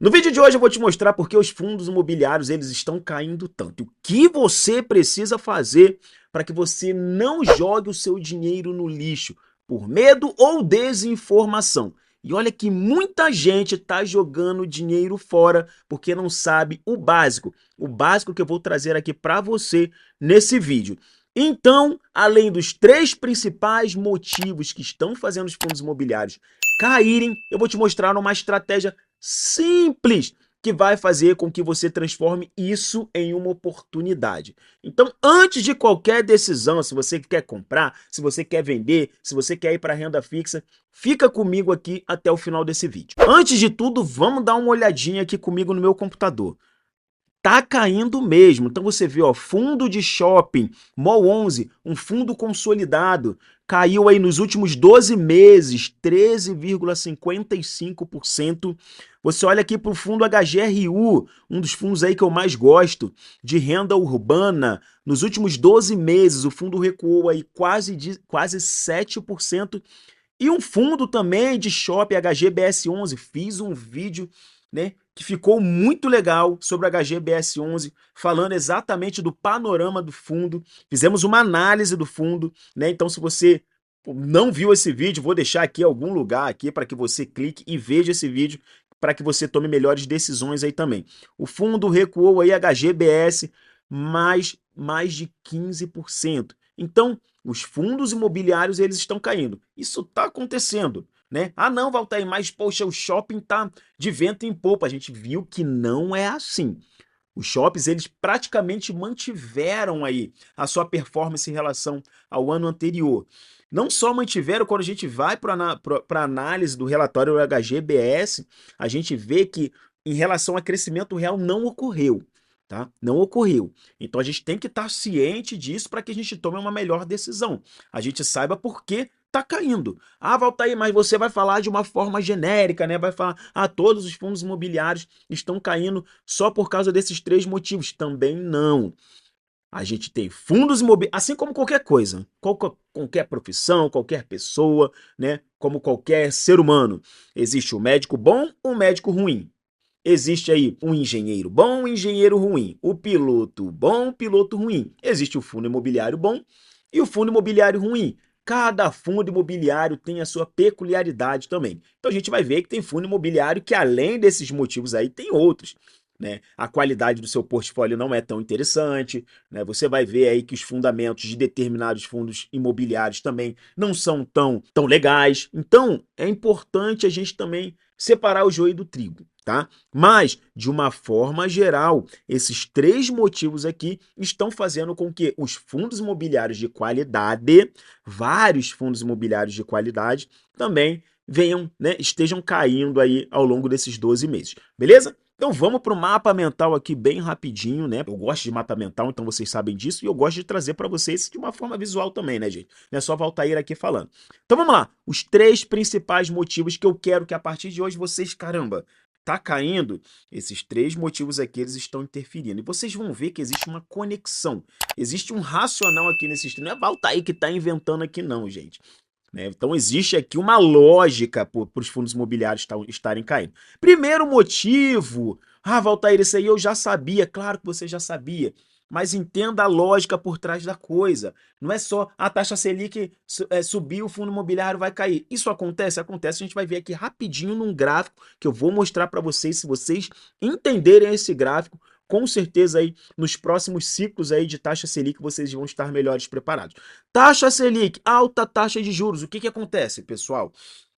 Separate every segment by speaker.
Speaker 1: No vídeo de hoje eu vou te mostrar por que os fundos imobiliários eles estão caindo tanto. O que você precisa fazer para que você não jogue o seu dinheiro no lixo por medo ou desinformação. E olha que muita gente está jogando dinheiro fora porque não sabe o básico. O básico que eu vou trazer aqui para você nesse vídeo. Então, além dos três principais motivos que estão fazendo os fundos imobiliários caírem, eu vou te mostrar uma estratégia simples que vai fazer com que você transforme isso em uma oportunidade. Então, antes de qualquer decisão, se você quer comprar, se você quer vender, se você quer ir para a renda fixa, fica comigo aqui até o final desse vídeo. Antes de tudo, vamos dar uma olhadinha aqui comigo no meu computador. Tá caindo mesmo. Então você vê, ó, fundo de shopping, Mall 11, um fundo consolidado, caiu aí nos últimos 12 meses, 13,55%. Você olha aqui para o fundo HGRU, um dos fundos aí que eu mais gosto, de renda urbana, nos últimos 12 meses o fundo recuou aí quase 7%. E um fundo também de shopping HGBS11, fiz um vídeo, né, que ficou muito legal sobre o HGBS11, falando exatamente do panorama do fundo, fizemos uma análise do fundo, né? Então se você não viu esse vídeo, vou deixar aqui algum lugar aqui para que você clique e veja esse vídeo para que você tome melhores decisões aí também. O fundo recuou aí HGBS mais de 15%. Então, os fundos imobiliários eles estão caindo. Isso está acontecendo, né? Ah, não, Valtair, mas poxa, o shopping tá de vento em popa. A gente viu que não é assim. Os shoppings eles praticamente mantiveram aí a sua performance em relação ao ano anterior. Não só mantiveram, quando a gente vai para a análise do relatório HGBS, a gente vê que em relação a crescimento real não ocorreu. Tá? Não ocorreu. Então a gente tem que estar ciente disso para que a gente tome uma melhor decisão. A gente saiba por que está caindo. Ah, Valtair, mas você vai falar de uma forma genérica, né? Vai falar, ah, todos os fundos imobiliários estão caindo só por causa desses três motivos. Também não. A gente tem fundos imobiliários, assim como qualquer coisa, qualquer profissão, qualquer pessoa, né? Como qualquer ser humano. Existe o médico bom, o médico ruim. Existe aí um engenheiro bom, um engenheiro ruim. O piloto bom, o piloto ruim. Existe o fundo imobiliário bom e o fundo imobiliário ruim. Cada fundo imobiliário tem a sua peculiaridade também. Então a gente vai ver que tem fundo imobiliário que, além desses motivos aí, tem outros. Né? A qualidade do seu portfólio não é tão interessante, né? Você vai ver aí que os fundamentos de determinados fundos imobiliários também não são tão legais. Então, é importante a gente também separar o joio do trigo, tá? Mas, de uma forma geral, esses três motivos aqui estão fazendo com que os fundos imobiliários de qualidade, vários fundos imobiliários de qualidade, também venham, né, estejam caindo aí ao longo desses 12 meses, beleza? Então vamos para o mapa mental aqui bem rapidinho, né? Eu gosto de mapa mental, então vocês sabem disso, e eu gosto de trazer para vocês de uma forma visual também, né, gente? Não é só Valtair aqui falando. Então vamos lá, os três principais motivos que eu quero que a partir de hoje vocês, caramba, tá caindo, esses três motivos aqui, eles estão interferindo. E vocês vão ver que existe uma conexão, existe um racional aqui nesses três. Não é Valtair que tá inventando aqui não, gente. Né? Então existe aqui uma lógica para os fundos imobiliários estarem caindo. Primeiro motivo, ah, Valtair, isso aí eu já sabia, claro que você já sabia, mas entenda a lógica por trás da coisa. Não é só a taxa Selic subir, o fundo imobiliário vai cair. Isso acontece? Acontece, a gente vai ver aqui rapidinho num gráfico que eu vou mostrar para vocês, se vocês entenderem esse gráfico, com certeza aí nos próximos ciclos aí de taxa Selic vocês vão estar melhores preparados. Taxa Selic, alta taxa de juros. O que acontece, pessoal?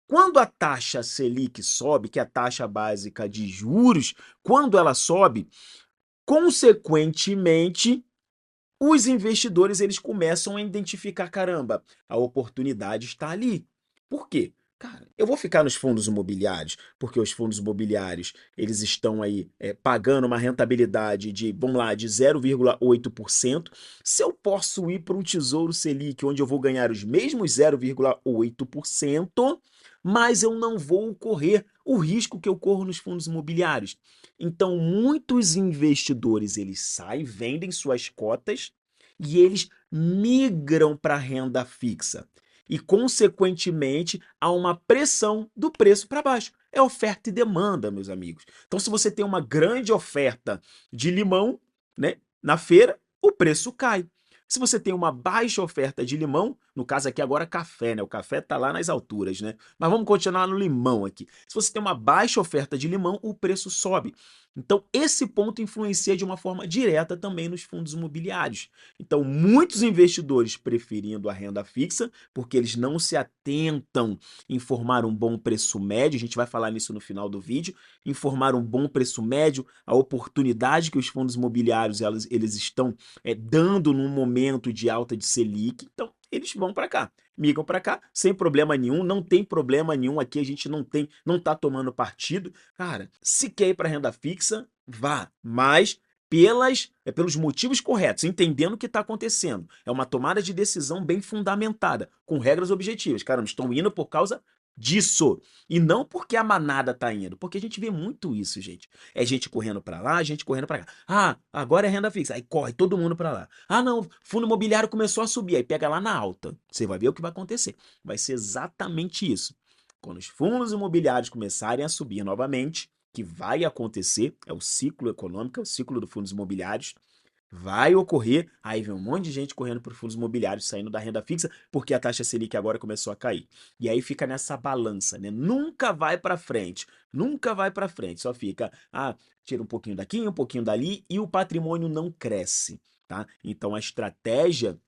Speaker 1: Quando a taxa Selic sobe, que é a taxa básica de juros, quando ela sobe, consequentemente, os investidores eles começam a identificar, caramba, a oportunidade está ali. Por quê? Cara, eu vou ficar nos fundos imobiliários, porque os fundos imobiliários eles estão aí pagando uma rentabilidade de, vamos lá, de 0,8%. Se eu posso ir para um Tesouro Selic, onde eu vou ganhar os mesmos 0,8%, mas eu não vou correr o risco que eu corro nos fundos imobiliários. Então, muitos investidores eles saem, vendem suas cotas e eles migram para a renda fixa. e, consequentemente, há uma pressão do preço para baixo. É oferta e demanda, meus amigos. Então, se você tem uma grande oferta de limão, né, na feira, o preço cai. Se você tem uma baixa oferta de limão, no caso aqui agora café, né? O café tá lá nas alturas, né? Mas vamos continuar no limão aqui. Se você tem uma baixa oferta de limão, o preço sobe. Então, esse ponto influencia de uma forma direta também nos fundos imobiliários. Então, muitos investidores preferindo a renda fixa, porque eles não se atentam em formar um bom preço médio, a gente vai falar nisso no final do vídeo, em formar um bom preço médio, a oportunidade que os fundos imobiliários eles estão dando num momento de alta de Selic, então eles vão para cá, migram para cá, sem problema nenhum, não tem problema nenhum aqui, a gente não tá tomando partido. Cara, se quer ir para renda fixa, vá, mas pelos motivos corretos, entendendo o que está acontecendo. É uma tomada de decisão bem fundamentada, com regras objetivas. Caramba, estão indo por causa disso. E não porque a manada tá indo, porque a gente vê muito isso, gente. É gente correndo para lá, gente correndo para cá. Ah, agora é renda fixa. Aí corre todo mundo para lá. Ah, não, fundo imobiliário começou a subir. Aí pega lá na alta. Você vai ver o que vai acontecer. Vai ser exatamente isso. Quando os fundos imobiliários começarem a subir novamente, que vai acontecer, é o ciclo econômico, é o ciclo dos fundos imobiliários, vai ocorrer, aí vem um monte de gente correndo para os fundos imobiliários, saindo da renda fixa, porque a taxa Selic agora começou a cair. E aí fica nessa balança, né? Nunca vai para frente, nunca vai para frente, só fica, tira um pouquinho daqui, um pouquinho dali, e o patrimônio não cresce, tá? Então a estratégia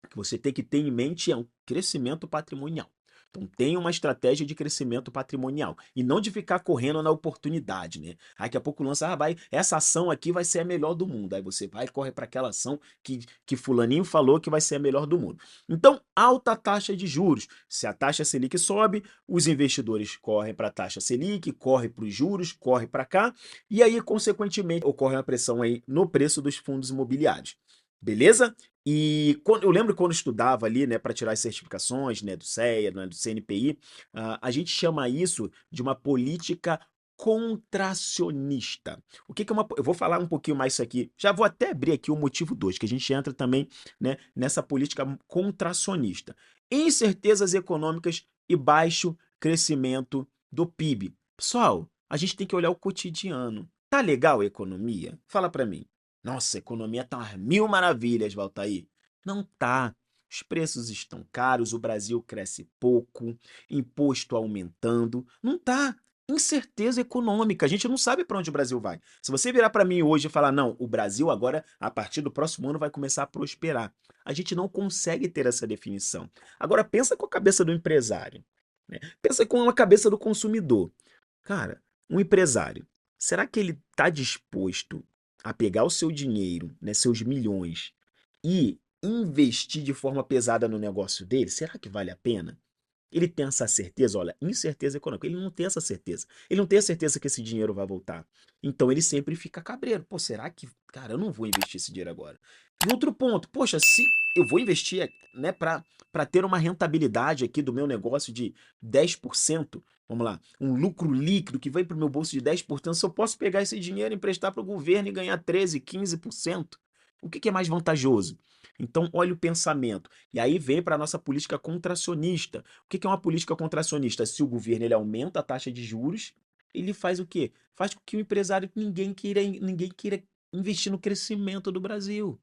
Speaker 1: que você tem que ter em mente é um crescimento patrimonial. Então tenha uma estratégia de crescimento patrimonial e não de ficar correndo na oportunidade, né? Aí daqui a pouco lança, essa ação aqui vai ser a melhor do mundo. Aí você vai e corre para aquela ação que fulaninho falou que vai ser a melhor do mundo. Então, alta taxa de juros. Se a taxa Selic sobe, os investidores correm para a taxa Selic, correm para os juros, correm para cá, e aí, consequentemente, ocorre uma pressão aí no preço dos fundos imobiliários. Beleza? E eu lembro quando estudava ali, né, para tirar as certificações, né, do CEA, né, do CNPI, a gente chama isso de uma política contracionista. O que que é uma... Eu vou falar um pouquinho mais isso aqui. Já vou até abrir aqui o motivo 2, que a gente entra também, né, nessa política contracionista. Incertezas econômicas e baixo crescimento do PIB. Pessoal, a gente tem que olhar o cotidiano. Tá legal a economia? Fala para mim. Nossa, a economia tá umas mil maravilhas, Valtair. Não tá. Os preços estão caros, o Brasil cresce pouco, imposto aumentando. Não tá. Incerteza econômica. A gente não sabe para onde o Brasil vai. Se você virar para mim hoje e falar, não, o Brasil agora, a partir do próximo ano, vai começar a prosperar. A gente não consegue ter essa definição. Agora, pensa com a cabeça do empresário, né? Pensa com a cabeça do consumidor. Cara, um empresário, será que ele está disposto a pegar o seu dinheiro, né, seus milhões, e investir de forma pesada no negócio dele? Será que vale a pena? Ele tem essa certeza, olha, incerteza econômica. Ele não tem essa certeza. Ele não tem a certeza que esse dinheiro vai voltar. Então ele sempre fica cabreiro. Pô, será que, cara, eu não vou investir esse dinheiro agora? E outro ponto, poxa, se eu vou investir, né, para ter uma rentabilidade aqui do meu negócio de 10%, vamos lá, um lucro líquido que vem para o meu bolso de 10%, se eu posso pegar esse dinheiro e emprestar para o governo e ganhar 13, 15%, o que é mais vantajoso? Então, olha o pensamento. E aí vem para a nossa política contracionista. O que é uma política contracionista? Se o governo ele aumenta a taxa de juros, ele faz o quê? Faz com que o empresário, ninguém queira investir no crescimento do Brasil.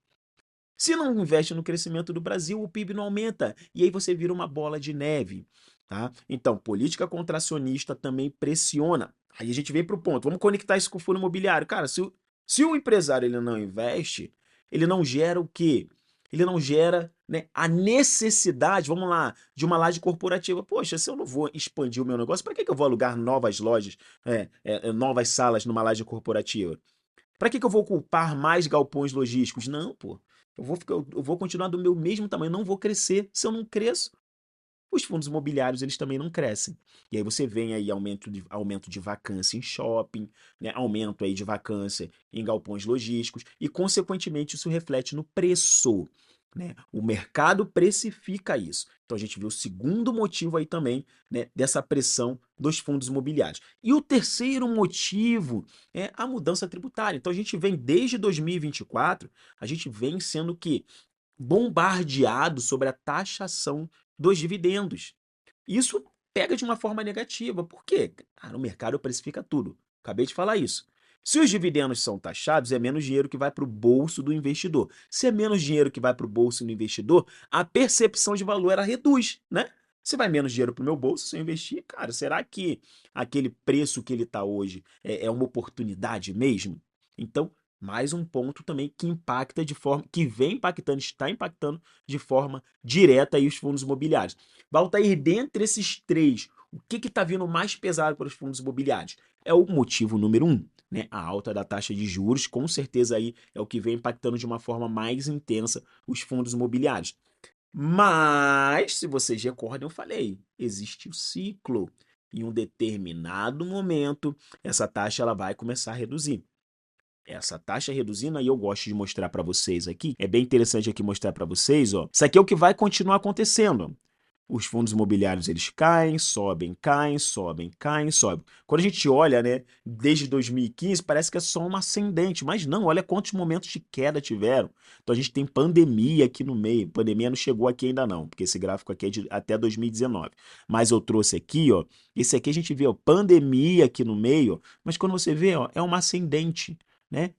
Speaker 1: Se não investe no crescimento do Brasil, o PIB não aumenta. E aí você vira uma bola de neve. Tá? Então, política contracionista também pressiona. Aí a gente vem para o ponto. Vamos conectar isso com o fundo imobiliário. Cara, se o empresário ele não investe, ele não gera o quê? Ele não gera, né, a necessidade, vamos lá, de uma laje corporativa. Poxa, se eu não vou expandir o meu negócio, para que eu vou alugar novas lojas, novas salas numa laje corporativa? Para que eu vou ocupar mais galpões logísticos? Não, pô. Eu vou continuar do meu mesmo tamanho, não vou crescer. Se eu não cresço, os fundos imobiliários eles também não crescem. E aí você vem aí aumento de vacância em shopping, né? Aumento aí de vacância em galpões logísticos e, consequentemente, isso reflete no preço, né? O mercado precifica isso. Então a gente vê o segundo motivo aí também, né, dessa pressão dos fundos imobiliários. E o terceiro motivo é a mudança tributária. Então a gente vem desde 2024, a gente vem sendo que bombardeado sobre a taxação dos dividendos. Isso pega de uma forma negativa. Por quê? O mercado precifica tudo. Acabei de falar isso. Se os dividendos são taxados, é menos dinheiro que vai para o bolso do investidor. Se é menos dinheiro que vai para o bolso do investidor, a percepção de valor ela reduz, né? Se vai menos dinheiro para o meu bolso, se eu investir, cara, será que aquele preço que ele está hoje é uma oportunidade mesmo? Então, mais um ponto também que impacta de forma, que vem impactando, está impactando de forma direta aí os fundos imobiliários. Valtair, dentre esses três, o que está vindo mais pesado para os fundos imobiliários? É o motivo número um, né? A alta da taxa de juros, com certeza aí é o que vem impactando de uma forma mais intensa os fundos imobiliários. Mas, se vocês recordam, eu falei, existe o ciclo. Em um determinado momento, essa taxa ela vai começar a reduzir. Essa taxa reduzindo, aí eu gosto de mostrar para vocês aqui. É bem interessante aqui mostrar para vocês, ó. Isso aqui é o que vai continuar acontecendo. Os fundos imobiliários eles caem, sobem, caem, sobem, caem, sobem. Quando a gente olha, né, desde 2015, parece que é só uma ascendente, mas não, olha quantos momentos de queda tiveram. Então a gente tem pandemia aqui no meio. Pandemia não chegou aqui ainda não, porque esse gráfico aqui é de até 2019. Mas eu trouxe aqui, ó, esse aqui a gente vê, ó, pandemia aqui no meio, ó, mas quando você vê, ó, é uma ascendente, né?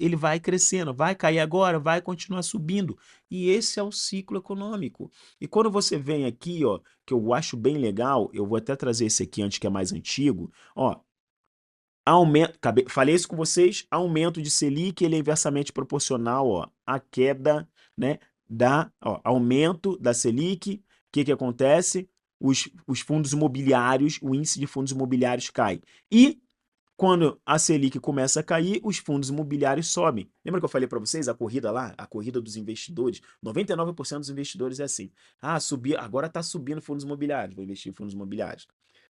Speaker 1: Ele vai crescendo, vai cair agora, vai continuar subindo. E esse é o ciclo econômico. E quando você vem aqui, ó, que eu acho bem legal, eu vou até trazer esse aqui antes que é mais antigo, ó, aumento, falei isso com vocês, aumento de Selic, ele é inversamente proporcional, ó, à queda, né, aumento da Selic. O que que acontece? Os fundos imobiliários, o índice de fundos imobiliários cai. E quando a Selic começa a cair, os fundos imobiliários sobem. Lembra que eu falei para vocês a corrida lá, a corrida dos investidores? 99% dos investidores é assim. Ah, agora está subindo fundos imobiliários, vou investir em fundos imobiliários.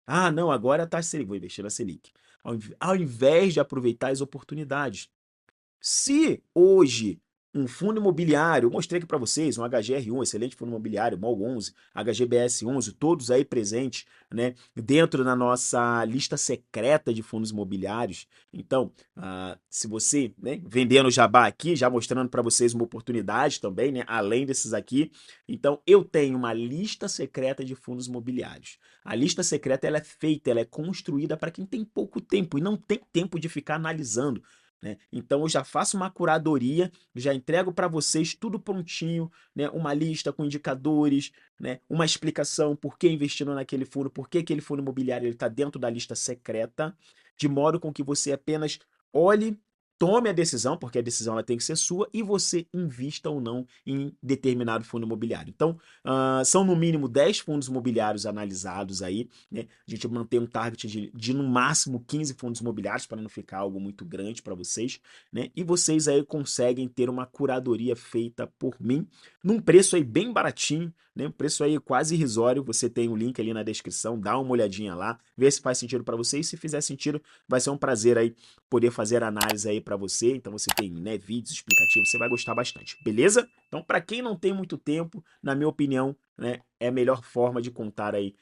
Speaker 1: Ah, não, agora está Selic, vou investir na Selic. Ao invés de aproveitar as oportunidades. Se hoje um fundo imobiliário, eu mostrei aqui para vocês, um HGR1, excelente fundo imobiliário, MOL11, HGBS11, todos aí presentes, né, dentro da nossa lista secreta de fundos imobiliários. Então, se você, né, vendendo jabá aqui, já mostrando para vocês uma oportunidade também, né, além desses aqui. Então, eu tenho uma lista secreta de fundos imobiliários. A lista secreta ela é feita, ela é construída para quem tem pouco tempo e não tem tempo de ficar analisando, né? Então eu já faço uma curadoria, já entrego para vocês tudo prontinho, né? Uma lista com indicadores, né? Uma explicação por que investindo naquele fundo, por que aquele fundo imobiliário está dentro da lista secreta, de modo com que você apenas olhe, tome a decisão, porque a decisão ela tem que ser sua, e você invista ou não em determinado fundo imobiliário. Então, são no mínimo 10 fundos imobiliários analisados aí, né? A gente mantém um target de no máximo 15 fundos imobiliários para não ficar algo muito grande para vocês, né? E vocês aí conseguem ter uma curadoria feita por mim num preço aí bem baratinho, né? Um preço aí quase irrisório. Você tem o link ali na descrição, dá uma olhadinha lá, vê se faz sentido para você e se fizer sentido, vai ser um prazer aí poder fazer análise aí para você. Então você tem, né, vídeos explicativos, você vai gostar bastante, beleza? Então, para quem não tem muito tempo, na minha opinião, né, é a melhor forma de contar aí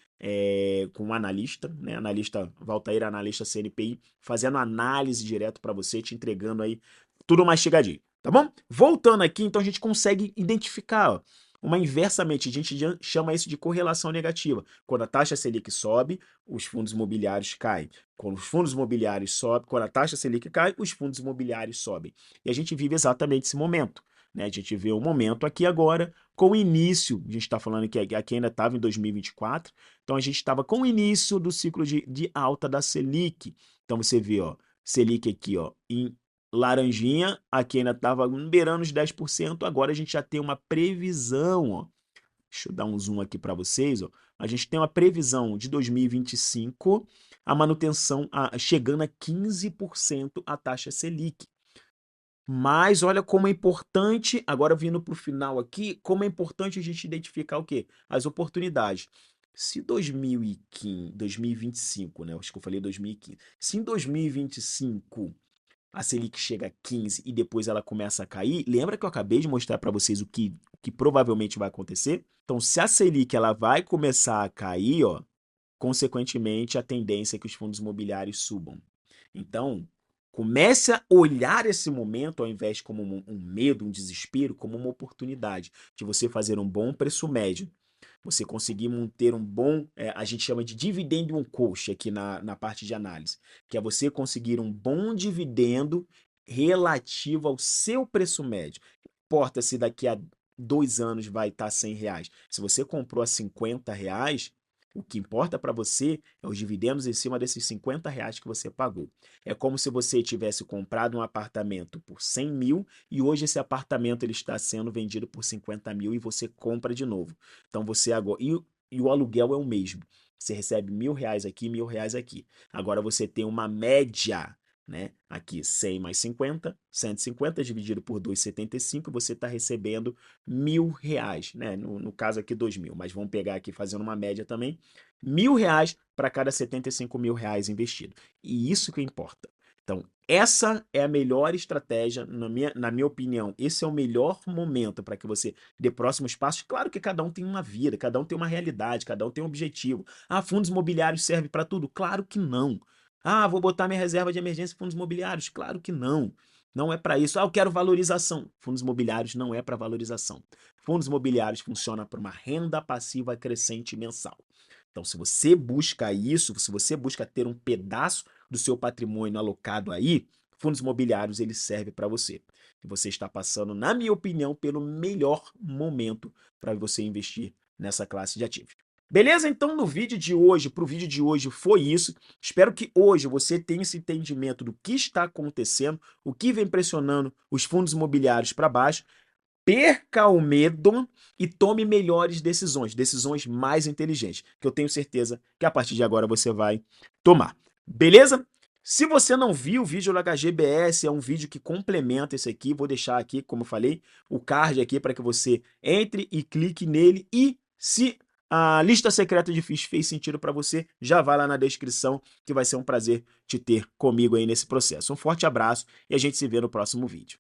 Speaker 1: com um analista, né? Analista Valtair, analista CNPI, fazendo análise direto para você, te entregando aí tudo mastigadinho, tá bom? Voltando aqui, então a gente consegue identificar, ó, uma inversamente, a gente chama isso de correlação negativa. Quando a taxa Selic sobe, os fundos imobiliários caem. Quando os fundos imobiliários sobem, quando a taxa Selic cai, os fundos imobiliários sobem. E a gente vive exatamente esse momento, né? A gente vê um momento aqui agora com o início, a gente está falando que aqui ainda estava em 2024, então a gente estava com o início do ciclo de alta da Selic. Então você vê, ó, Selic aqui, ó, em laranjinha, aqui ainda estava beirando os 10%, agora a gente já tem uma previsão, ó. Deixa eu dar um zoom aqui para vocês, ó. A gente tem uma previsão de 2025, a manutenção chegando a 15% a taxa Selic. Mas olha como é importante, agora vindo para o final aqui, como é importante a gente identificar o quê? As oportunidades. Se 2015, 2025, né? Acho que eu falei 2015. Se em 2025 a Selic chega a 15 e depois ela começa a cair, lembra que eu acabei de mostrar para vocês o que provavelmente vai acontecer? Então, se a Selic ela vai começar a cair, ó, consequentemente a tendência é que os fundos imobiliários subam. Então, Comece a olhar esse momento, ao invés como um medo, um desespero, como uma oportunidade de você fazer um bom preço médio. Você conseguir manter um bom, a gente chama de dividendo coach aqui na parte de análise, que é você conseguir um bom dividendo relativo ao seu preço médio. Não importa se daqui a 2 anos vai estar R$ 100. Se você comprou a R$ 50, o que importa para você é os dividendos em cima desses R$ 50 que você pagou. É como se você tivesse comprado um apartamento por 100 mil e hoje esse apartamento ele está sendo vendido por 50 mil e você compra de novo. Então você agora. E o aluguel é o mesmo. Você recebe R$ 1.000 aqui, R$ 1.000 aqui. Agora você tem uma média, né? Aqui 100 mais 50, 150 dividido por 2,75, você está recebendo R$ 1.000, né? No caso aqui 2.000, mas vamos pegar aqui fazendo uma média também, R$ 1.000 para cada R$ 75.000 investido. E isso que importa. Então, essa é a melhor estratégia, na minha opinião, esse é o melhor momento para que você dê próximos passos. Claro que cada um tem uma vida, cada um tem uma realidade, cada um tem um objetivo. Ah, fundos imobiliários servem para tudo? Claro que não. Ah, vou botar minha reserva de emergência em fundos imobiliários? Claro que não. Não é para isso. Ah, eu quero valorização. Fundos imobiliários não é para valorização. Fundos imobiliários funcionam para uma renda passiva crescente mensal. Então, se você busca isso, se você busca ter um pedaço do seu patrimônio alocado aí, fundos imobiliários ele serve para você. E você está passando, na minha opinião, pelo melhor momento para você investir nessa classe de ativos. Beleza? Então, no vídeo de hoje, para o vídeo de hoje foi isso. Espero que hoje você tenha esse entendimento do que está acontecendo, o que vem pressionando os fundos imobiliários para baixo. Perca o medo e tome melhores decisões, decisões mais inteligentes, que eu tenho certeza que a partir de agora você vai tomar. Beleza? Se você não viu o vídeo do HGBS, é um vídeo que complementa esse aqui, vou deixar aqui, como eu falei, o card aqui para que você entre e clique nele e se a lista secreta de FIIs fez sentido para você, já vai lá na descrição que vai ser um prazer te ter comigo aí nesse processo. Um forte abraço e a gente se vê no próximo vídeo.